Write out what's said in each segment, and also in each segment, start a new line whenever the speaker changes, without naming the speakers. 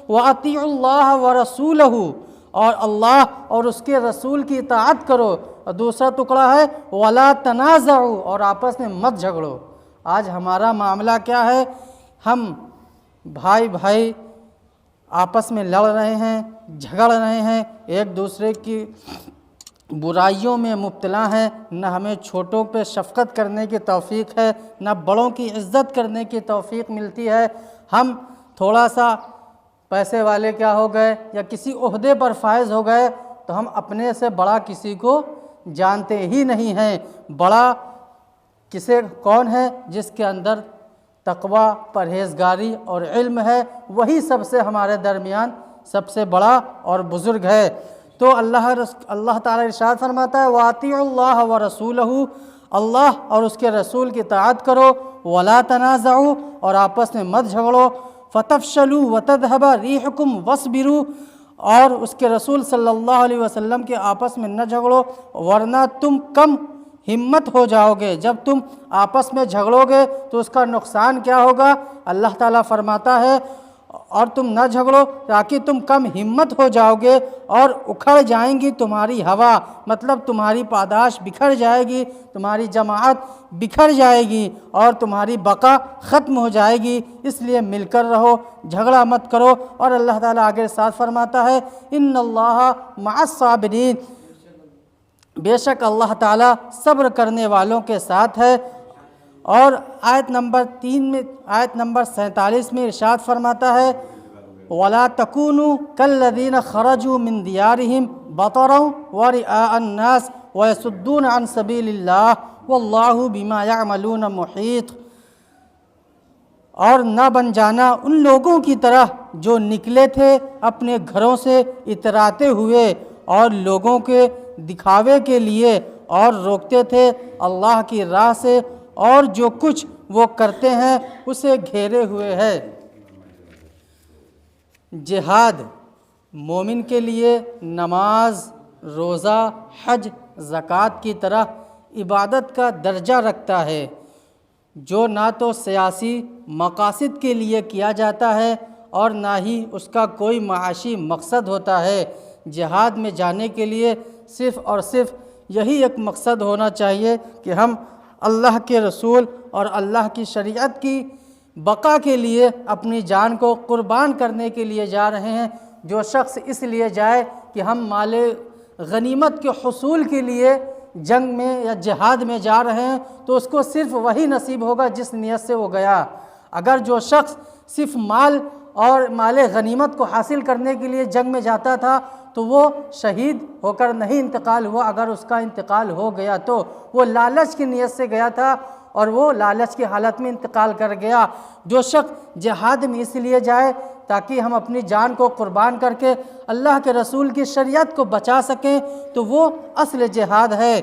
وَأَطِیعُوا اللَّهَ وَرَسُولَهُ، اور اللہ اور اس کے رسول کی اطاعت کرو۔ اور دوسرا ٹکڑا ہے وَلَا تَنَازَعُوا، اور آپس میں مت جھگڑو۔ آج ہمارا معاملہ کیا ہے؟ ہم بھائی بھائی آپس میں لڑ رہے ہیں، جھگڑ رہے ہیں، ایک دوسرے کی برائیوں میں مبتلا ہیں۔ نہ ہمیں چھوٹوں پہ شفقت کرنے کی توفیق ہے، نہ بڑوں کی عزت کرنے کی توفیق ملتی ہے۔ ہم تھوڑا سا پیسے والے کیا ہو گئے یا کسی عہدے پر فائز ہو گئے تو ہم اپنے سے بڑا کسی کو جانتے ہی نہیں ہیں۔ بڑا کون ہے؟ جس کے اندر تقوی، پرہیزگاری اور علم ہے، وہی سب سے ہمارے درمیان سب سے بڑا اور بزرگ ہے۔ تو اللہ تعالیٰ ارشاد فرماتا ہے وَأَطِیعُوا اللَّهَ وَرَسُولَهُ، اللہ اور اس کے رسول کی اطاعت کرو، وَلَا تَنَازَعُوا، اور آپس میں مت جھگڑو، فَتَفْشَلُوا وَتَذْهَبَ رِيحُكُمْ وَاصْبِرُوا، اور اس کے رسول صلی اللہ علیہ وسلم کے آپس میں نہ جھگڑو ورنہ تم کم ہمت ہو جاؤ گے۔ جب تم آپس میں جھگڑو گے تو اس کا نقصان کیا ہوگا؟ اللہ تعالیٰ فرماتا ہے اور تم نہ جھگڑو تاکہ تم کم ہمت ہو جاؤ گے اور اکھڑ جائیں گی تمہاری ہوا، مطلب تمہاری پاداش بکھر جائے گی، تمہاری جماعت بکھر جائے گی اور تمہاری بقا ختم ہو جائے گی۔ اس لیے مل کر رہو، جھگڑا مت کرو۔ اور اللہ تعالیٰ آگے ساتھ فرماتا ہے ان اللہ مع الصابرین، بے شک اللہ تعالیٰ صبر کرنے والوں کے ساتھ ہے۔ اور آیت نمبر 47 میں ارشاد فرماتا ہے وَلَا تَكُونُوا كَالَّذِينَ خَرَجُوا مِن دِيَارِهِمْ بَطَرًا وَرِئَاءَ النَّاسِ وَيَصُدُّونَ عَن سَبِيلِ اللَّهِ وَاللَّهُ بِمَا يَعْمَلُونَ مُحِيطٌ، اور نہ بن جانا ان لوگوں کی طرح جو نکلے تھے اپنے گھروں سے اتراتے ہوئے اور لوگوں کے دکھاوے کے لیے اور روکتے تھے اللہ کی راہ سے، اور جو کچھ وہ کرتے ہیں اسے گھیرے ہوئے ہے۔ جہاد مومن کے لیے نماز، روزہ، حج، زکوٰۃ کی طرح عبادت کا درجہ رکھتا ہے، جو نہ تو سیاسی مقاصد کے لیے کیا جاتا ہے اور نہ ہی اس کا کوئی معاشی مقصد ہوتا ہے۔ جہاد میں جانے کے لیے صرف اور صرف یہی ایک مقصد ہونا چاہیے کہ ہم اللہ کے رسول اور اللہ کی شریعت کی بقا کے لیے اپنی جان کو قربان کرنے کے لیے جا رہے ہیں۔ جو شخص اس لیے جائے کہ ہم مال غنیمت کے حصول کے لیے جنگ میں یا جہاد میں جا رہے ہیں تو اس کو صرف وہی نصیب ہوگا جس نیت سے وہ گیا۔ اگر جو شخص صرف مال اور مال غنیمت کو حاصل کرنے کے لیے جنگ میں جاتا تھا تو وہ شہید ہو کر نہیں انتقال ہوا، اگر اس کا انتقال ہو گیا تو وہ لالچ کی نیت سے گیا تھا اور وہ لالچ کی حالت میں انتقال کر گیا۔ جو شخص جہاد میں اس لیے جائے تاکہ ہم اپنی جان کو قربان کر کے اللہ کے رسول کی شریعت کو بچا سکیں تو وہ اصل جہاد ہے۔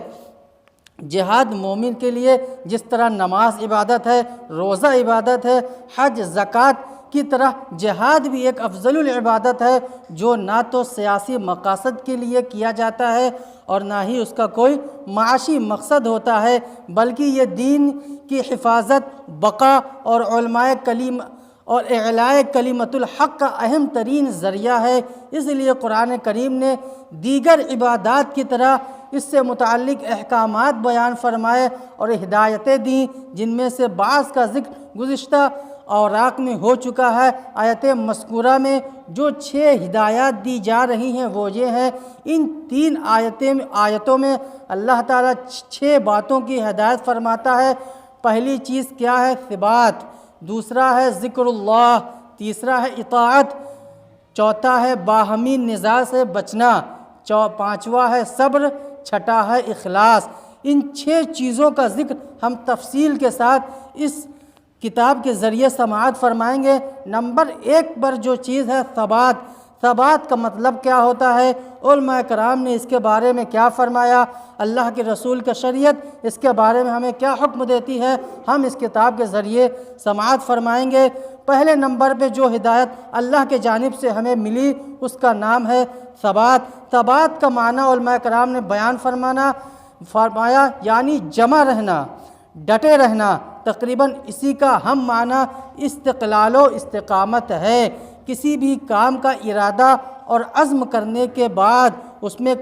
جہاد مومن کے لیے جس طرح نماز عبادت ہے، روزہ عبادت ہے، حج، زکوٰۃ کی طرح جہاد بھی ایک افضل العبادت ہے، جو نہ تو سیاسی مقاصد کے لیے کیا جاتا ہے اور نہ ہی اس کا کوئی معاشی مقصد ہوتا ہے، بلکہ یہ دین کی حفاظت، بقا اور علماء کلیم اور اعلاء کلمت الحق کا اہم ترین ذریعہ ہے۔ اس لیے قرآن کریم نے دیگر عبادات کی طرح اس سے متعلق احکامات بیان فرمائے اور ہدایتیں دیں، جن میں سے بعض کا ذکر گزشتہ اوراق میں ہو چکا ہے۔ آیت مذکورہ میں جو 6 ہدایات دی جا رہی ہیں وہ یہ ہیں، ان 3 آیتوں میں اللہ تعالیٰ 6 باتوں کی ہدایت فرماتا ہے۔ پہلی چیز کیا ہے؟ ثبات، دوسرا ہے ذکر اللہ، تیسرا ہے اطاعت، چوتھا ہے باہمی نزاع سے بچنا، پانچواں ہے صبر، چھٹا ہے اخلاص۔ ان 6 چیزوں کا ذکر ہم تفصیل کے ساتھ اس کتاب کے ذریعے سماعت فرمائیں گے۔ نمبر 1 پر جو چیز ہے ثبات، ثبات کا مطلب کیا ہوتا ہے؟ علماء کرام نے اس کے بارے میں کیا فرمایا؟ اللہ کے رسول کا شریعت اس کے بارے میں ہمیں کیا حکم دیتی ہے؟ ہم اس کتاب کے ذریعے سماعت فرمائیں گے۔ پہلے نمبر پہ جو ہدایت اللہ کے جانب سے ہمیں ملی اس کا نام ہے ثبات۔ ثبات کا معنی علماء کرام نے بیان فرمایا یعنی جمع رہنا، ڈٹے رہنا۔ تقریباً اسی کا ہم معنی استقلال و استقامت ہے کسی بھی کام کا ارادہ اور عزم کرنے کے بعد اس میں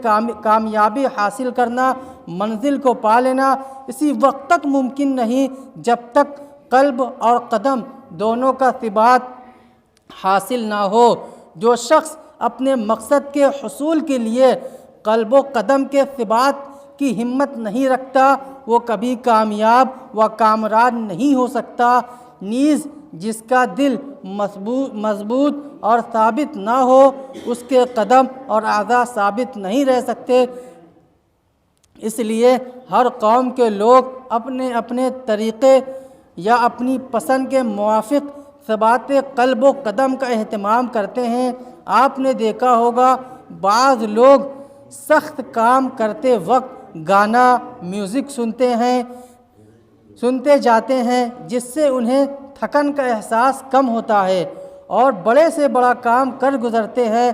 کامیابی حاصل کرنا، منزل کو پا لینا اسی وقت تک ممکن نہیں جب تک قلب اور قدم دونوں کا ثبات حاصل نہ ہو۔ جو شخص اپنے مقصد کے حصول کے لیے قلب و قدم کے ثبات کی ہمت نہیں رکھتا، وہ کبھی کامیاب و کامران نہیں ہو سکتا۔ نیز جس کا دل مضبوط اور ثابت نہ ہو، اس کے قدم اور اعضاء ثابت نہیں رہ سکتے۔ اس لیے ہر قوم کے لوگ اپنے اپنے طریقے یا اپنی پسند کے موافق ثبات قلب و قدم کا اہتمام کرتے ہیں۔ آپ نے دیکھا ہوگا بعض لوگ سخت کام کرتے وقت گانا، میوزک سنتے جاتے ہیں، جس سے انہیں تھکن کا احساس کم ہوتا ہے اور بڑے سے بڑا کام کر گزرتے ہیں۔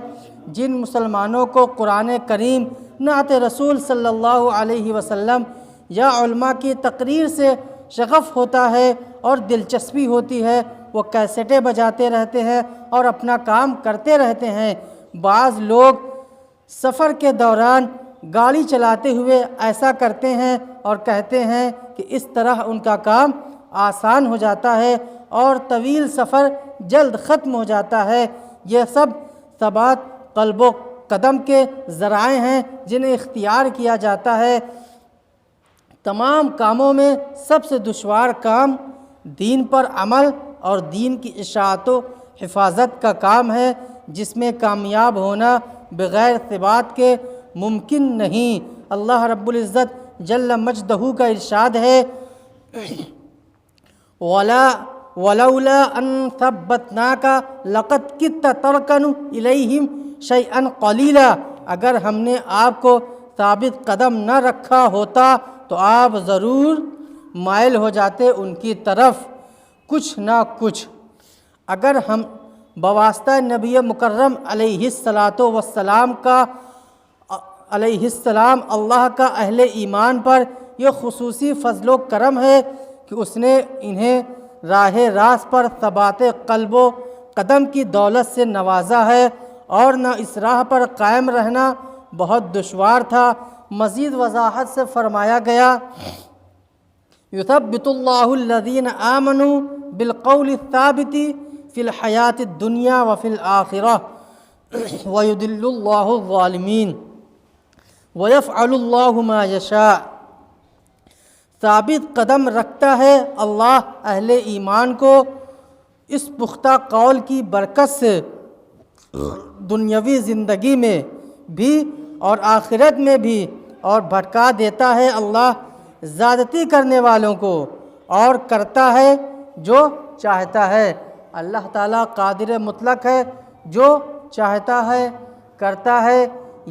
جن مسلمانوں کو قرآن کریم، نعت رسول صلی اللہ علیہ وسلم یا علماء کی تقریر سے شغف ہوتا ہے اور دلچسپی ہوتی ہے، وہ کیسٹیں بجاتے رہتے ہیں اور اپنا کام کرتے رہتے ہیں۔ بعض لوگ سفر کے دوران گاڑی چلاتے ہوئے ایسا کرتے ہیں اور کہتے ہیں کہ اس طرح ان کا کام آسان ہو جاتا ہے اور طویل سفر جلد ختم ہو جاتا ہے۔ یہ سب ثبات قلب و قدم کے ذرائع ہیں جنہیں اختیار کیا جاتا ہے۔ تمام کاموں میں سب سے دشوار کام دین پر عمل اور دین کی اشاعت و حفاظت کا کام ہے، جس میں کامیاب ہونا بغیر ثبات کے ممکن نہیں۔ اللہ رب العزت جل مجدہ کا ارشاد ہے، وَلَوْلَا أَن ثَبَّتْنَاكَ لَقَدْ كِدتَّ تَرْكَنُ إِلَيْهِمْ شَيْئًا قَلِيلًا، اگر ہم نے آپ کو ثابت قدم نہ رکھا ہوتا تو آپ ضرور مائل ہو جاتے ان کی طرف کچھ نہ کچھ۔ اگر ہم بواسطہ نبی مکرم علیہ السلام اللہ کا اہل ایمان پر یہ خصوصی فضل و کرم ہے کہ اس نے انہیں راہ راست پر ثبات قلب و قدم کی دولت سے نوازا ہے، اور نہ اس راہ پر قائم رہنا بہت دشوار تھا۔ مزید وضاحت سے فرمایا گیا، یثبت اللہ الذین آمنوا بالقول الثابت فی الحیاۃ الدنیا وفی الآخرہ ویضل اللہ الظالمین ویفعل اللہ ما یشاء۔ ثابت قدم رکھتا ہے اللہ اہل ایمان کو اس پختہ قول کی برکت سے دنیاوی زندگی میں بھی اور آخرت میں بھی، اور بھٹکا دیتا ہے اللہ زیادتی کرنے والوں کو، اور کرتا ہے جو چاہتا ہے۔ اللہ تعالیٰ قادر مطلق ہے، جو چاہتا ہے کرتا ہے۔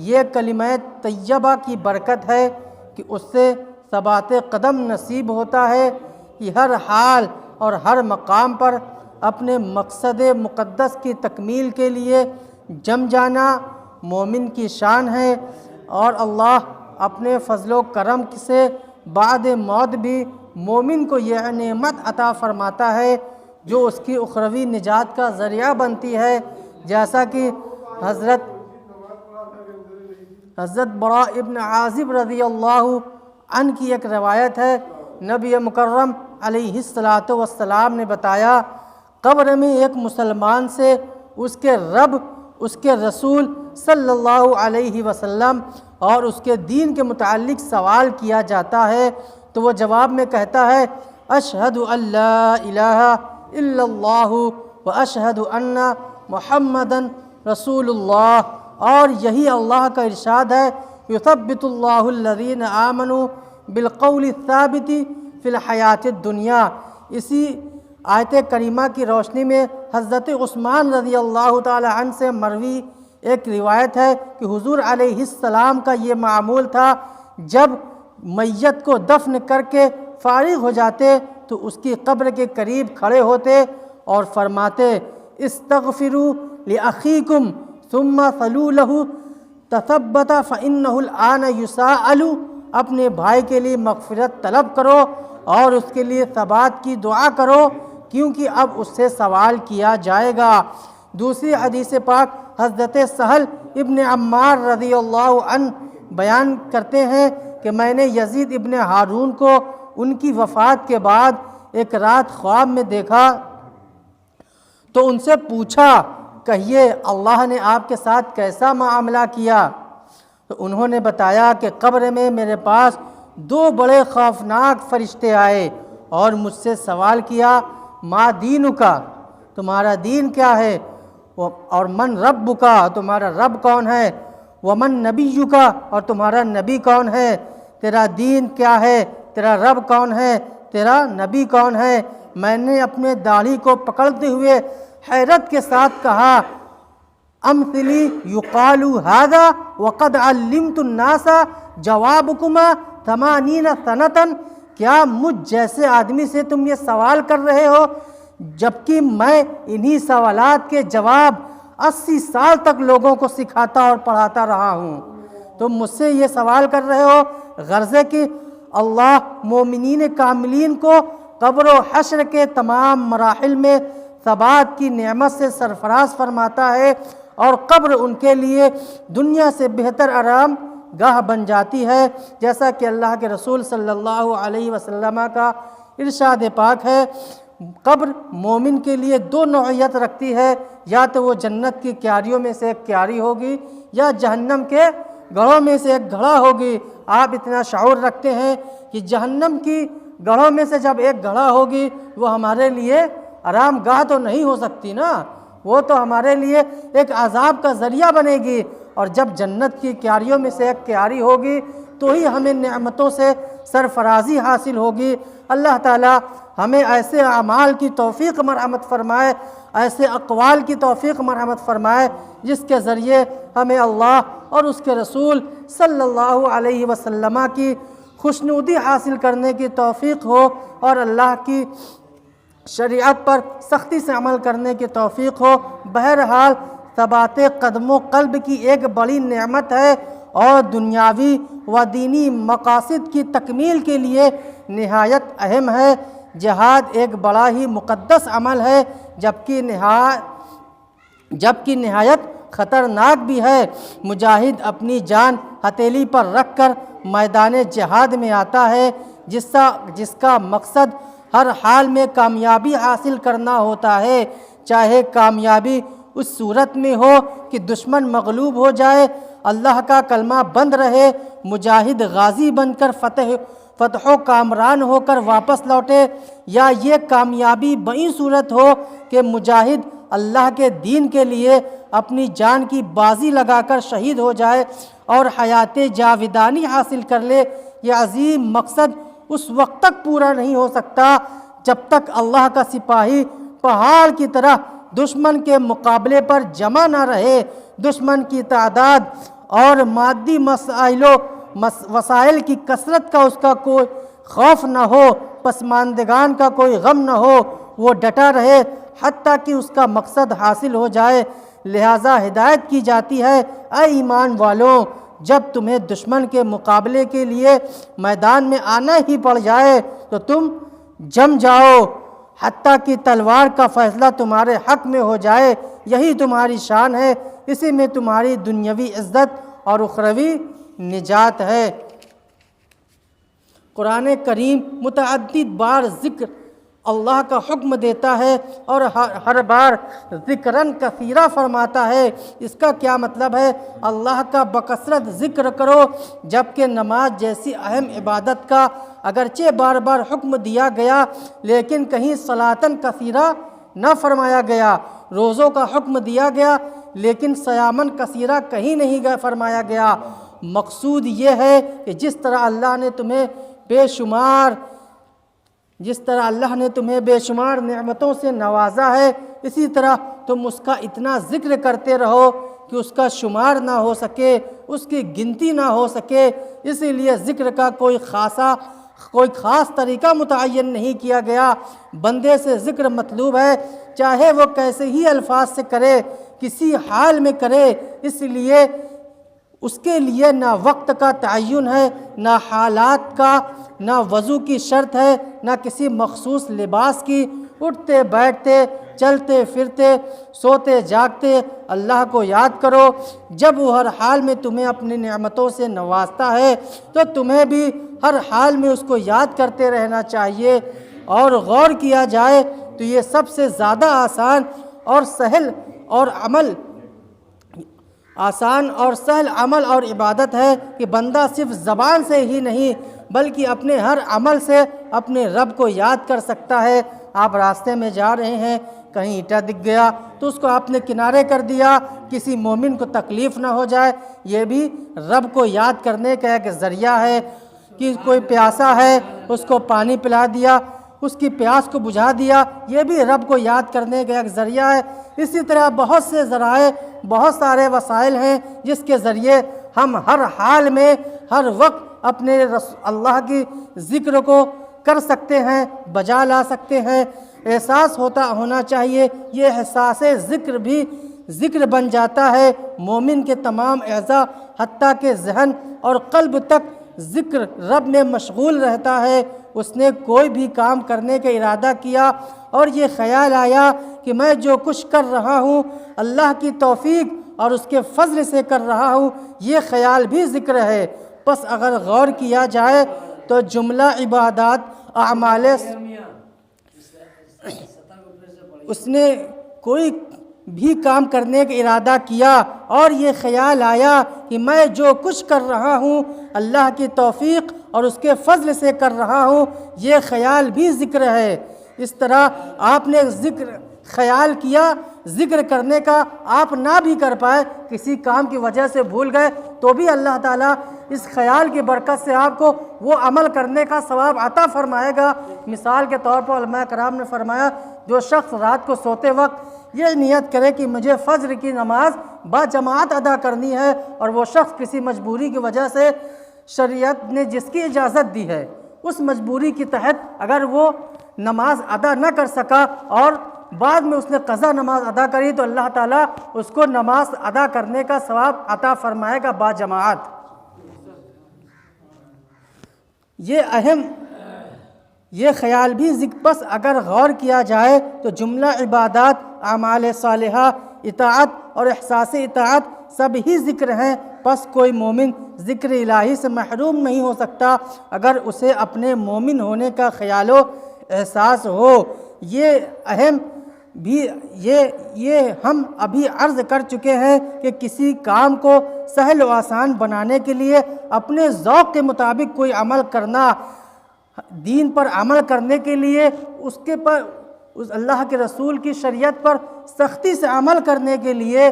یہ کلمہ طیبہ کی برکت ہے کہ اس سے ثبات قدم نصیب ہوتا ہے کہ ہر حال اور ہر مقام پر اپنے مقصد مقدس کی تکمیل کے لیے جم جانا مومن کی شان ہے، اور اللہ اپنے فضل و کرم سے بعد موت بھی مومن کو یہ نعمت عطا فرماتا ہے جو اس کی اخروی نجات کا ذریعہ بنتی ہے، جیسا کہ حضرت براء ابن عازب رضی اللہ عنہ کی ایک روایت ہے۔ نبی مکرم علیہ السلام نے بتایا، قبر میں ایک مسلمان سے اس کے رب، اس کے رسول صلی اللہ علیہ وسلم اور اس کے دین کے متعلق سوال کیا جاتا ہے تو وہ جواب میں کہتا ہے، اشہد ان لا الہ الا اللہ واشہد ان محمدًا رسول اللہ، اور یہی اللہ کا ارشاد ہے، یثبت اللہ الذین آمنوا بالقول الثابت فی الحیاۃ الدنیا۔ اسی آیت کریمہ کی روشنی میں حضرت عثمان رضی اللہ تعالی عنہ سے مروی ایک روایت ہے کہ حضور علیہ السلام کا یہ معمول تھا، جب میت کو دفن کر کے فارغ ہو جاتے تو اس کی قبر کے قریب کھڑے ہوتے اور فرماتے، استغفروا لأخیکم ثم صلوا لہ تثبت فإنہ الآن یسأل۔ اپنے بھائی کے لیے مغفرت طلب کرو اور اس کے لیے ثبات کی دعا کرو، کیونکہ اب اس سے سوال کیا جائے گا۔ دوسری حدیث پاک حضرت سہل ابن عمار رضی اللہ عنہ بیان کرتے ہیں کہ میں نے یزید ابن ہارون کو ان کی وفات کے بعد ایک رات خواب میں دیکھا تو ان سے پوچھا، کہیے اللہ نے آپ کے ساتھ کیسا معاملہ کیا؟ تو انہوں نے بتایا کہ قبر میں میرے پاس 2 بڑے خوفناک فرشتے آئے اور مجھ سے سوال کیا، ما دینکا، تمہارا دین کیا ہے؟ اور من ربکا، تمہارا رب کون ہے؟ ومن نبیکا، اور تمہارا نبی کون ہے؟ تیرا دین کیا ہے؟ تیرا رب کون ہے؟ تیرا نبی کون ہے؟ میں نے اپنے داڑھی کو پکڑتے ہوئے حیرت کے ساتھ کہا، امثلی یقال ھذا وقد علمت الناس جوابکما 80 سنۃ، کیا مجھ جیسے آدمی سے تم یہ سوال کر رہے ہو جبکہ میں انہی سوالات کے جواب 80 سال تک لوگوں کو سکھاتا اور پڑھاتا رہا ہوں؟ تم مجھ سے یہ سوال کر رہے ہو، غرض کہ اللہ مومنین کاملین کو قبر و حشر کے تمام مراحل میں ثبات کی نعمت سے سرفراز فرماتا ہے، اور قبر ان کے لیے دنیا سے بہتر آرام گاہ بن جاتی ہے، جیسا کہ اللہ کے رسول صلی اللہ علیہ وسلم کا ارشاد پاک ہے، قبر مومن کے لیے 2 نوعیت رکھتی ہے، یا تو وہ جنت کی کیاریوں میں سے ایک کیاری ہوگی یا جہنم کے گڑھوں میں سے ایک گڑھا ہوگی۔ آپ اتنا شعور رکھتے ہیں کہ جہنم کی گڑھوں میں سے جب ایک گڑھا ہوگی وہ ہمارے لیے آرام گاہ تو نہیں ہو سکتی نا، وہ تو ہمارے لیے ایک عذاب کا ذریعہ بنے گی، اور جب جنت کی کیاریوں میں سے ایک کیاری ہوگی تو ہی ہمیں نعمتوں سے سرفرازی حاصل ہوگی۔ اللہ تعالی ہمیں ایسے اعمال کی توفیق مرحمت فرمائے، ایسے اقوال کی توفیق مرحمت فرمائے جس کے ذریعے ہمیں اللہ اور اس کے رسول صلی اللہ علیہ وسلم کی خوشنودی حاصل کرنے کی توفیق ہو، اور اللہ کی شریعت پر سختی سے عمل کرنے کی توفیق ہو۔ بہرحال ثبات قدم و قلب کی ایک بڑی نعمت ہے، اور دنیاوی و دینی مقاصد کی تکمیل کے لیے نہایت اہم ہے۔ جہاد ایک بڑا ہی مقدس عمل ہے، جبکہ نہایت خطرناک بھی ہے۔ مجاہد اپنی جان ہتھیلی پر رکھ کر میدان جہاد میں آتا ہے، جس کا مقصد ہر حال میں کامیابی حاصل کرنا ہوتا ہے، چاہے کامیابی اس صورت میں ہو کہ دشمن مغلوب ہو جائے، اللہ کا کلمہ بند رہے، مجاہد غازی بن کر فتح و کامران ہو کر واپس لوٹے، یا یہ کامیابی بئی صورت ہو کہ مجاہد اللہ کے دین کے لیے اپنی جان کی بازی لگا کر شہید ہو جائے اور حیات جاودانی حاصل کر لے۔ یہ عظیم مقصد اس وقت تک پورا نہیں ہو سکتا جب تک اللہ کا سپاہی پہاڑ کی طرح دشمن کے مقابلے پر جمع نہ رہے، دشمن کی تعداد اور مادی وسائل کی کثرت کا اس کا کوئی خوف نہ ہو، پسماندگان کا کوئی غم نہ ہو، وہ ڈٹا رہے حتیٰ کہ اس کا مقصد حاصل ہو جائے۔ لہٰذا ہدایت کی جاتی ہے، اے ایمان والوں، جب تمہیں دشمن کے مقابلے کے لیے میدان میں آنا ہی پڑ جائے تو تم جم جاؤ حتیٰ کہ تلوار کا فیصلہ تمہارے حق میں ہو جائے۔ یہی تمہاری شان ہے، اسی میں تمہاری دنیاوی عزت اور اخروی نجات ہے۔ قرآن کریم متعدد بار ذکر اللہ کا حکم دیتا ہے اور ہر بار ذکراً کثیرہ فرماتا ہے۔ اس کا کیا مطلب ہے؟ اللہ کا بکثرت ذکر کرو، جبکہ نماز جیسی اہم عبادت کا اگرچہ بار بار حکم دیا گیا لیکن کہیں صلاتاً کثیرہ نہ فرمایا گیا۔ روزوں کا حکم دیا گیا لیکن صیاماً کثیرہ کہیں نہیں فرمایا گیا۔ مقصود یہ ہے کہ جس طرح اللہ نے تمہیں بے شمار نعمتوں سے نوازا ہے، اسی طرح تم اس کا اتنا ذکر کرتے رہو کہ اس کا شمار نہ ہو سکے، اس کی گنتی نہ ہو سکے۔ اسی لیے ذکر کا کوئی خاص طریقہ متعین نہیں کیا گیا۔ بندے سے ذکر مطلوب ہے، چاہے وہ کیسے ہی الفاظ سے کرے، کسی حال میں کرے۔ اس لیے اس کے لیے نہ وقت کا تعین ہے، نہ حالات کا، نہ وضو کی شرط ہے، نہ کسی مخصوص لباس کی۔ اٹھتے بیٹھتے چلتے پھرتے سوتے جاگتے اللہ کو یاد کرو۔ جب وہ ہر حال میں تمہیں اپنی نعمتوں سے نوازتا ہے تو تمہیں بھی ہر حال میں اس کو یاد کرتے رہنا چاہیے۔ اور غور کیا جائے تو یہ سب سے زیادہ آسان اور سہل عمل اور عبادت ہے کہ بندہ صرف زبان سے ہی نہیں بلکہ اپنے ہر عمل سے اپنے رب کو یاد کر سکتا ہے۔ آپ راستے میں جا رہے ہیں، کہیں اینٹا دکھ گیا تو اس کو آپ نے کنارے کر دیا، کسی مومن کو تکلیف نہ ہو جائے، یہ بھی رب کو یاد کرنے کا ایک ذریعہ ہے۔ کہ کوئی پیاسا ہے اس کو پانی پلا دیا، اس کی پیاس کو بجھا دیا، یہ بھی رب کو یاد کرنے کا ایک ذریعہ ہے۔ اسی طرح بہت سے ذرائع، بہت سارے وسائل ہیں جس کے ذریعے ہم ہر حال میں ہر وقت اپنے اللہ کی ذکر کو کر سکتے ہیں، بجا لا سکتے ہیں۔ احساس ہونا چاہیے، یہ احساس ذکر بن جاتا ہے۔ مومن کے تمام اعضاء حتیٰ کہ ذہن اور قلب تک ذکر رب میں مشغول رہتا ہے۔ اس نے کوئی بھی کام کرنے کا ارادہ کیا اور یہ خیال آیا کہ میں جو کچھ کر رہا ہوں اللہ کی توفیق اور اس کے فضل سے کر رہا ہوں، یہ خیال بھی ذکر ہے۔ پس اگر غور کیا جائے تو جملہ عبادات اعمال اس نے کوئی بھی کام کرنے کا ارادہ کیا اور یہ خیال آیا کہ میں جو کچھ کر رہا ہوں اللہ کی توفیق اور اس کے فضل سے کر رہا ہوں، یہ خیال بھی ذکر ہے۔ اس طرح آپ نے خیال کیا ذکر کرنے کا، آپ نہ بھی کر پائے، کسی کام کی وجہ سے بھول گئے، تو بھی اللہ تعالیٰ اس خیال کی برکت سے آپ کو وہ عمل کرنے کا ثواب عطا فرمائے گا۔ مثال کے طور پر علماء کرام نے فرمایا، جو شخص رات کو سوتے وقت یہ نیت کرے کہ مجھے فجر کی نماز با جماعت ادا کرنی ہے، اور وہ شخص کسی مجبوری کی وجہ سے شریعت نے جس کی اجازت دی ہے اس مجبوری کے تحت اگر وہ نماز ادا نہ کر سکا اور بعد میں اس نے قضا نماز ادا کری تو اللہ تعالیٰ اس کو نماز ادا کرنے کا ثواب عطا فرمائے گا با جماعت۔ یہ خیال بھی پس اگر غور کیا جائے تو جملہ عبادات، اعمال صالحہ، اطاعت اور احساس اطاعت سب ہی ذکر ہیں۔ پس کوئی مومن ذکر الہی سے محروم نہیں ہو سکتا اگر اسے اپنے مومن ہونے کا خیال و احساس ہو۔ یہ ہم ابھی عرض کر چکے ہیں کہ کسی کام کو سہل و آسان بنانے کے لیے اپنے ذوق کے مطابق کوئی عمل کرنا، دین پر عمل کرنے کے لیے اس اللہ کے رسول کی شریعت پر سختی سے عمل کرنے کے لیے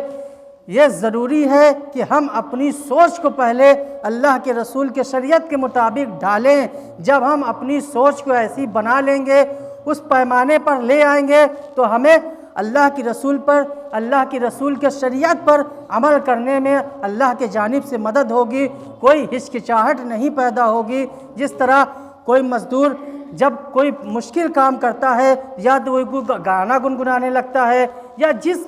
یہ ضروری ہے کہ ہم اپنی سوچ کو پہلے اللہ کے رسول کے شریعت کے مطابق ڈھالیں۔ جب ہم اپنی سوچ کو ایسی بنا لیں گے، اس پیمانے پر لے آئیں گے تو ہمیں اللہ کی رسول پر، اللہ کی رسول کے شریعت پر عمل کرنے میں اللہ کے جانب سے مدد ہوگی، کوئی ہچکچاہٹ نہیں پیدا ہوگی۔ جس طرح کوئی مزدور جب کوئی مشکل کام کرتا ہے یا تو وہ گانا گنگنانے لگتا ہے، یا جس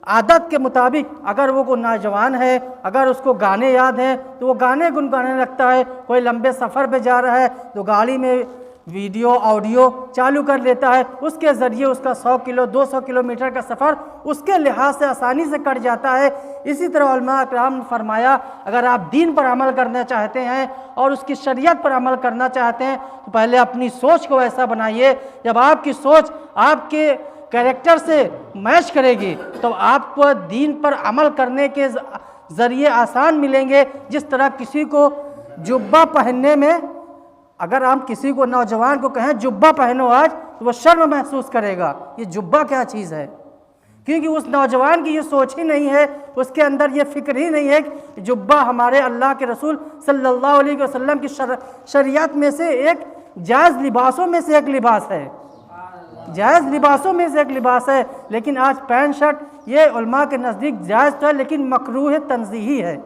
عادت کے مطابق اگر وہ کوئی نوجوان ہے اگر اس کو گانے یاد ہیں تو وہ گانے گنگانے لگتا ہے، کوئی لمبے سفر پہ جا رہا ہے تو گاڑی میں ویڈیو آڈیو چالو کر لیتا ہے، اس کے ذریعے اس کا 200 کلومیٹر کا سفر اس کے لحاظ سے آسانی سے کٹ جاتا ہے۔ اسی طرح علماء اکرام نے فرمایا، اگر آپ دین پر عمل کرنا چاہتے ہیں اور اس کی شریعت پر عمل کرنا چاہتے ہیں تو پہلے اپنی سوچ کو ایسا بنائیے، جب آپ کی سوچ آپ کے کریکٹر سے میچ کرے گی تو آپ کو دین پر عمل کرنے کے ذریعے آسان ملیں گے۔ جس طرح کسی کو جبہ پہننے میں، اگر ہم کسی کو نوجوان کو کہیں جبہ پہنو آج تو وہ شرم محسوس کرے گا، یہ جبہ کیا چیز ہے، کیونکہ اس نوجوان کی یہ سوچ ہی نہیں ہے، اس کے اندر یہ فکر ہی نہیں ہے کہ جبہ ہمارے اللہ کے رسول صلی اللہ علیہ وسلم کی شریعت میں سے ایک جائز لباسوں میں سے ایک لباس ہے، جائز لباسوں میں سے ایک لباس ہے۔ لیکن آج پینٹ شرٹ یہ علماء کے نزدیک جائز تو ہے لیکن مکروہ تنزیہی ہے،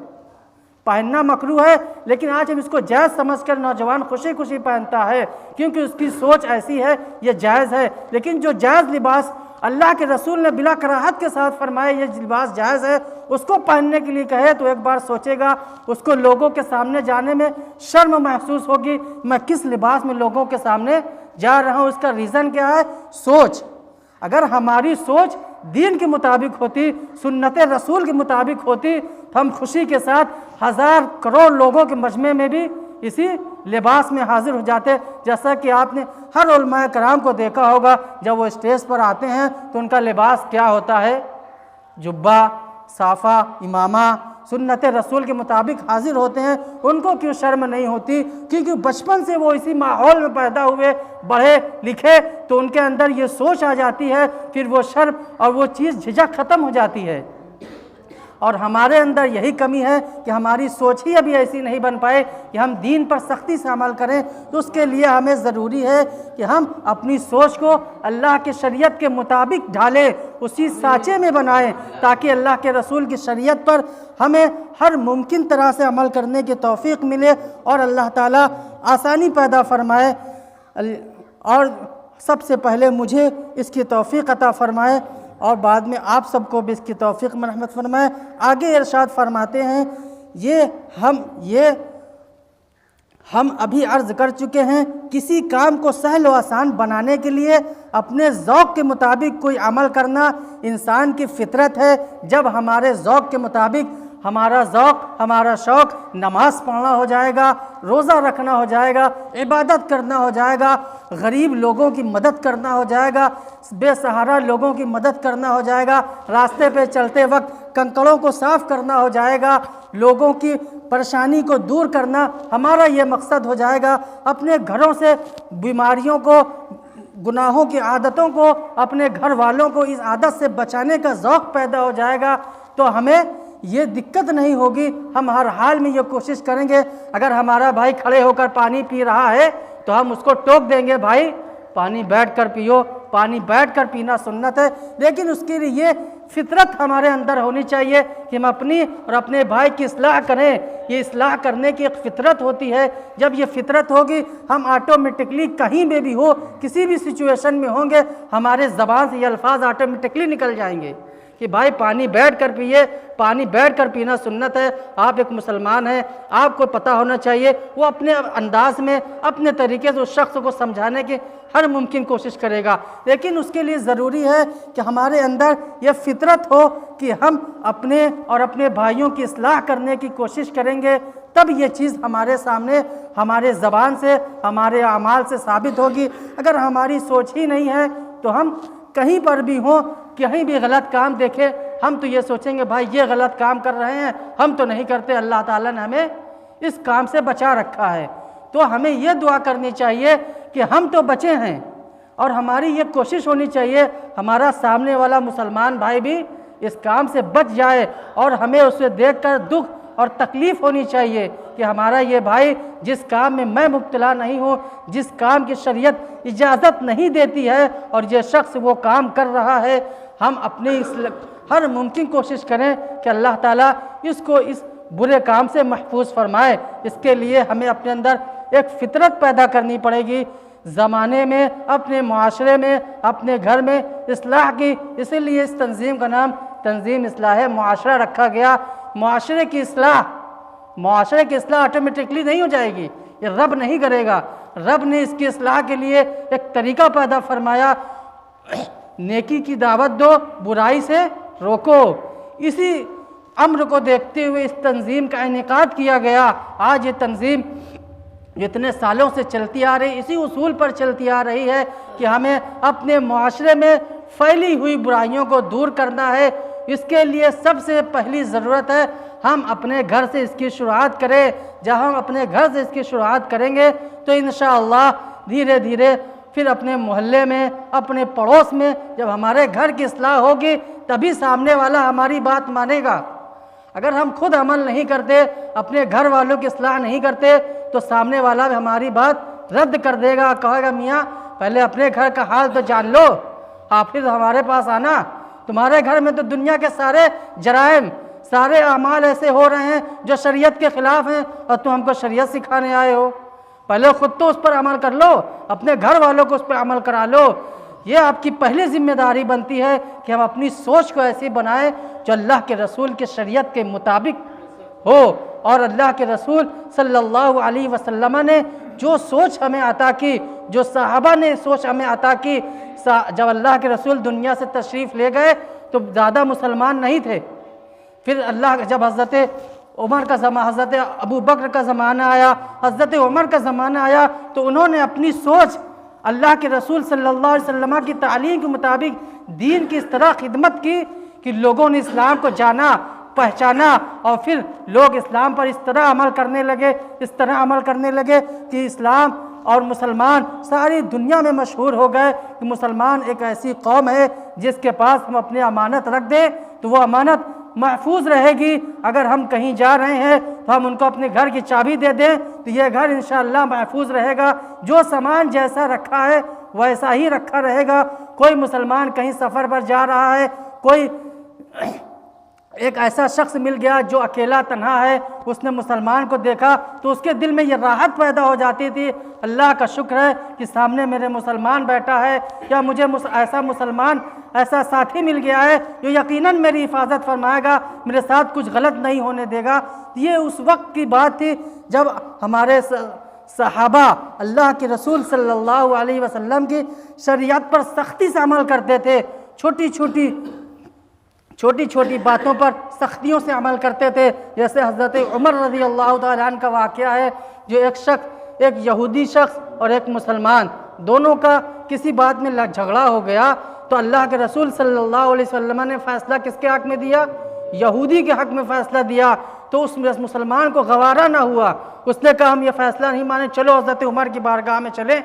پہننا مکروہ ہے، لیکن آج ہم اس کو جائز سمجھ کر نوجوان خوشی خوشی پہنتا ہے کیونکہ اس کی سوچ ایسی ہے، یہ جائز ہے۔ لیکن جو جائز لباس اللہ کے رسول نے بلا کراہت کے ساتھ فرمایا یہ لباس جائز ہے، اس کو پہننے کے لیے کہے تو ایک بار سوچے گا، اس کو لوگوں کے سامنے جانے میں شرم محسوس ہوگی، میں کس لباس میں لوگوں کے سامنے جا رہا ہوں، اس کا ریزن کیا ہے؟ سوچ۔ اگر ہماری سوچ دین کے مطابق ہوتی، سنت رسول کے مطابق ہوتی، تو ہم خوشی کے ساتھ 1000 کروڑ لوگوں کے مجمع میں بھی اسی لباس میں حاضر ہو جاتے. جیسا کہ آپ نے ہر علماء کرام کو دیکھا ہوگا، جب وہ اسٹیج پر آتے ہیں تو ان کا لباس کیا ہوتا ہے؟ جبہ، صافہ، امامہ، سنت رسول کے مطابق حاضر ہوتے ہیں. ان کو کیوں شرم نہیں ہوتی؟ کیونکہ بچپن سے وہ اسی ماحول میں پیدا ہوئے، پڑھے لکھے، تو ان کے اندر یہ سوچ آ جاتی ہے، پھر وہ شرم اور وہ چیز جھجک ختم ہو جاتی ہے. اور ہمارے اندر یہی کمی ہے کہ ہماری سوچ ہی ابھی ایسی نہیں بن پائے کہ ہم دین پر سختی سے عمل کریں. تو اس کے لیے ہمیں ضروری ہے کہ ہم اپنی سوچ کو اللہ کی شریعت کے مطابق ڈھالیں، اسی سانچے میں بنائیں، تاکہ اللہ کے رسول کی شریعت پر ہمیں ہر ممکن طرح سے عمل کرنے کی توفیق ملے اور اللہ تعالیٰ آسانی پیدا فرمائے. اور سب سے پہلے مجھے اس کی توفیق عطا فرمائے اور بعد میں آپ سب کو بھی اس کی توفیق میں رحمت فرمائے. آگے ارشاد فرماتے ہیں، یہ ہم ابھی عرض کر چکے ہیں، کسی کام کو سہل و آسان بنانے کے لیے اپنے ذوق کے مطابق کوئی عمل کرنا انسان کی فطرت ہے. جب ہمارے ذوق کے مطابق ہمارا ذوق، ہمارا شوق نماز پڑھنا ہو جائے گا، روزہ رکھنا ہو جائے گا، عبادت کرنا ہو جائے گا، غریب لوگوں کی مدد کرنا ہو جائے گا، بے سہارا لوگوں کی مدد کرنا ہو جائے گا، راستے پہ چلتے وقت کنکڑوں کو صاف کرنا ہو جائے گا، لوگوں کی پریشانی کو دور کرنا ہمارا یہ مقصد ہو جائے گا، اپنے گھروں سے بیماریوں کو، گناہوں کی عادتوں کو، اپنے گھر والوں کو اس عادت سے بچانے کا ذوق پیدا ہو جائے گا، تو ہمیں یہ دقت نہیں ہوگی. ہم ہر حال میں یہ کوشش کریں گے. اگر ہمارا بھائی کھڑے ہو کر پانی پی رہا ہے تو ہم اس کو ٹوک دیں گے، بھائی پانی بیٹھ کر پیو، پانی بیٹھ کر پینا سنت ہے. لیکن اس کے لیے یہ فطرت ہمارے اندر ہونی چاہیے کہ ہم اپنی اور اپنے بھائی کی اصلاح کریں. یہ اصلاح کرنے کی ایک فطرت ہوتی ہے. جب یہ فطرت ہوگی، ہم آٹومیٹکلی کہیں میں بھی ہو، کسی بھی سچویشن میں ہوں گے، ہمارے زبان سے یہ الفاظ آٹومیٹکلی نکل جائیں گے کہ بھائی پانی بیٹھ کر پیئے، پانی بیٹھ کر پینا سنت ہے. آپ ایک مسلمان ہیں، آپ کو پتہ ہونا چاہیے. وہ اپنے انداز میں، اپنے طریقے سے اس شخص کو سمجھانے کی ہر ممکن کوشش کرے گا. لیکن اس کے لیے ضروری ہے کہ ہمارے اندر یہ فطرت ہو کہ ہم اپنے اور اپنے بھائیوں کی اصلاح کرنے کی کوشش کریں گے. تب یہ چیز ہمارے سامنے، ہمارے زبان سے، ہمارے اعمال سے ثابت ہوگی. اگر ہماری سوچ ہی نہیں ہے تو ہم کہیں پر بھی ہوں، کہیں بھی غلط کام دیکھیں، ہم تو یہ سوچیں گے بھائی یہ غلط کام کر رہے ہیں، ہم تو نہیں کرتے، اللہ تعالیٰ نے ہمیں اس کام سے بچا رکھا ہے. تو ہمیں یہ دعا کرنی چاہیے کہ ہم تو بچے ہیں، اور ہماری یہ کوشش ہونی چاہیے ہمارا سامنے والا مسلمان بھائی بھی اس کام سے بچ جائے، اور ہمیں اسے دیکھ کر دکھ اور تکلیف ہونی چاہیے کہ ہمارا یہ بھائی جس کام میں میں مبتلا نہیں ہوں، جس کام کی شریعت اجازت نہیں دیتی ہے، اور یہ شخص وہ کام کر رہا ہے، ہم اپنی ہر ممکن کوشش کریں کہ اللہ تعالیٰ اس کو اس برے کام سے محفوظ فرمائے. اس کے لیے ہمیں اپنے اندر ایک فطرت پیدا کرنی پڑے گی، زمانے میں، اپنے معاشرے میں، اپنے گھر میں اصلاح کی. اسی لیے اس تنظیم کا نام تنظیم اصلاح معاشرہ رکھا گیا. معاشرے کی اصلاح آٹومیٹکلی نہیں ہو جائے گی، یہ رب نہیں کرے گا. رب نے اس کی اصلاح کے لیے ایک طریقہ پیدا فرمایا، نیکی کی دعوت دو، برائی سے روکو. اسی امر کو دیکھتے ہوئے اس تنظیم کا انعقاد کیا گیا. آج یہ تنظیم جتنے سالوں سے چلتی آ رہی، اسی اصول پر چلتی آ رہی ہے کہ ہمیں اپنے معاشرے میں پھیلی ہوئی برائیوں کو دور کرنا ہے. اس کے لیے سب سے پہلی ضرورت ہے ہم اپنے گھر سے اس کی شروعات کریں. جب ہم اپنے گھر سے اس کی شروعات کریں گے تو انشاءاللہ دھیرے دھیرے پھر اپنے محلے میں، اپنے پڑوس میں جب ہمارے گھر کی اصلاح ہوگی تبھی سامنے والا ہماری بات مانے گا. اگر ہم خود عمل نہیں کرتے، اپنے گھر والوں کی اصلاح نہیں کرتے، تو سامنے والا بھی ہماری بات رد کر دے گا، کہے گا میاں پہلے اپنے گھر کا حال تو جان لو، پھر ہمارے پاس آنا. تمہارے گھر میں تو دنیا کے سارے جرائم، سارے اعمال ایسے ہو رہے ہیں جو شریعت کے خلاف ہیں، اور تم ہم کو شریعت سکھانے آئے ہو. پہلے خود تو اس پر عمل کر لو، اپنے گھر والوں کو اس پر عمل کرا لو. یہ آپ کی پہلی ذمہ داری بنتی ہے کہ ہم اپنی سوچ کو ایسی بنائیں جو اللہ کے رسول کے شریعت کے مطابق ہو. اور اللہ کے رسول صلی اللہ علیہ وسلم نے جو سوچ ہمیں عطا کی، جو صحابہ نے سوچ ہمیں عطا کی، جب اللہ کے رسول دنیا سے تشریف لے گئے تو زیادہ مسلمان نہیں تھے. پھر جب حضرت عمر کا زمانہ، حضرت ابو بکر کا زمانہ آیا، حضرت عمر کا زمانہ آیا، تو انہوں نے اپنی سوچ اللہ کے رسول صلی اللہ علیہ وسلم کی تعلیم کے مطابق دین کی اس طرح خدمت کی کہ لوگوں نے اسلام کو جانا، پہچانا، اور پھر لوگ اسلام پر اس طرح عمل کرنے لگے کہ اسلام اور مسلمان ساری دنیا میں مشہور ہو گئے کہ مسلمان ایک ایسی قوم ہے جس کے پاس ہم اپنی امانت رکھ دیں تو وہ امانت محفوظ رہے گی. اگر ہم کہیں جا رہے ہیں تو ہم ان کو اپنے گھر کی چابی دے دیں تو یہ گھر انشاءاللہ محفوظ رہے گا. جو سامان جیسا رکھا ہے ویسا ہی رکھا رہے گا. کوئی مسلمان کہیں سفر پر جا رہا ہے، کوئی ایک ایسا شخص مل گیا جو اکیلا تنہا ہے، اس نے مسلمان کو دیکھا تو اس کے دل میں یہ راحت پیدا ہو جاتی تھی، اللہ کا شکر ہے کہ سامنے میرے مسلمان بیٹھا ہے، یا مجھے ایسا ساتھی مل گیا ہے جو یقیناً میری حفاظت فرمائے گا، میرے ساتھ کچھ غلط نہیں ہونے دے گا. یہ اس وقت کی بات تھی جب ہمارے صحابہ اللہ کے رسول صلی اللہ علیہ وسلم کی شریعت پر سختی سے عمل کرتے تھے. چھوٹی چھوٹی باتوں پر سختیوں سے عمل کرتے تھے. جیسے حضرت عمر رضی اللہ تعالیٰ عنہ کا واقعہ ہے، جو ایک یہودی شخص اور ایک مسلمان دونوں کا کسی بات میں جھگڑا ہو گیا تو اللہ کے رسول صلی اللہ علیہ وسلم نے فیصلہ کس کے حق میں دیا؟ یہودی کے حق میں فیصلہ دیا. تو اس مسلمان کو گوارا نہ ہوا، اس نے کہا ہم یہ فیصلہ نہیں مانیں، چلو حضرت عمر کی بارگاہ میں چلیں،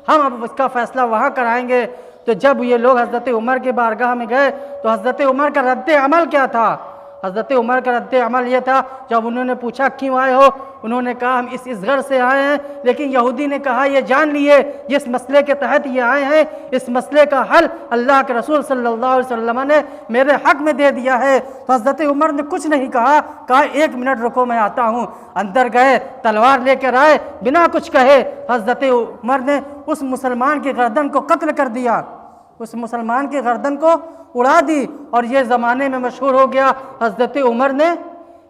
ہم اب اس کا فیصلہ وہاں کرائیں گے. تو جب یہ لوگ حضرت عمر کی بارگاہ میں گئے تو حضرت عمر کا رد عمل کیا تھا؟ حضرت عمر کا رد عمل یہ تھا، جب انہوں نے پوچھا کیوں آئے ہو، انہوں نے کہا ہم اس گھر سے آئے ہیں. لیکن یہودی نے کہا یہ جان لیے جس مسئلے کے تحت یہ آئے ہیں اس مسئلے کا حل اللہ کے رسول صلی اللہ علیہ وسلم نے میرے حق میں دے دیا ہے. تو حضرت عمر نے کچھ نہیں کہا 1 منٹ رکو میں آتا ہوں. اندر گئے، تلوار لے کر آئے، بنا کچھ کہے حضرت عمر نے اس مسلمان کی گردن کو قتل کر دیا، اس مسلمان کی گردن کو اڑا دی. اور یہ زمانے میں مشہور ہو گیا حضرت عمر نے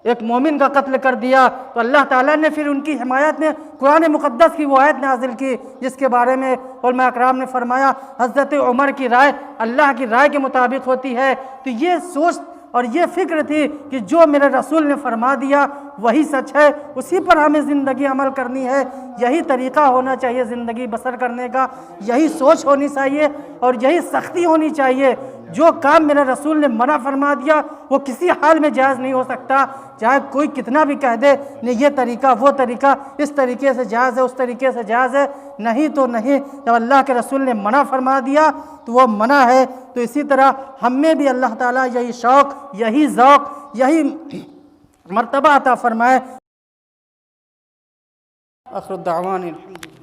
ایک مومن کا قتل کر دیا. تو اللہ تعالیٰ نے پھر ان کی حمایت میں قرآن مقدس کی وہ آیت نازل کی جس کے بارے میں علماء اکرام نے فرمایا حضرت عمر کی رائے اللہ کی رائے کے مطابق ہوتی ہے. تو یہ سوچ اور یہ فکر تھی کہ جو میرے رسول نے فرما دیا وہی سچ ہے، اسی پر ہمیں زندگی عمل کرنی ہے. یہی طریقہ ہونا چاہیے زندگی بسر کرنے کا، یہی سوچ ہونی چاہیے اور یہی سختی ہونی چاہیے. جو کام میرے رسول نے منع فرما دیا وہ کسی حال میں جائز نہیں ہو سکتا، چاہے کوئی کتنا بھی کہہ دے نہیں یہ طریقہ وہ طریقہ اس طریقے سے جائز ہے اس طریقے سے جائز ہے، نہیں تو نہیں. جب اللہ کے رسول نے منع فرما دیا تو وہ منع ہے. تو اسی طرح ہم میں بھی اللہ تعالیٰ یہی شوق، یہی ذوق، یہی مرتبہ عطا فرمائے. آخر الدعوان الحمدللہ.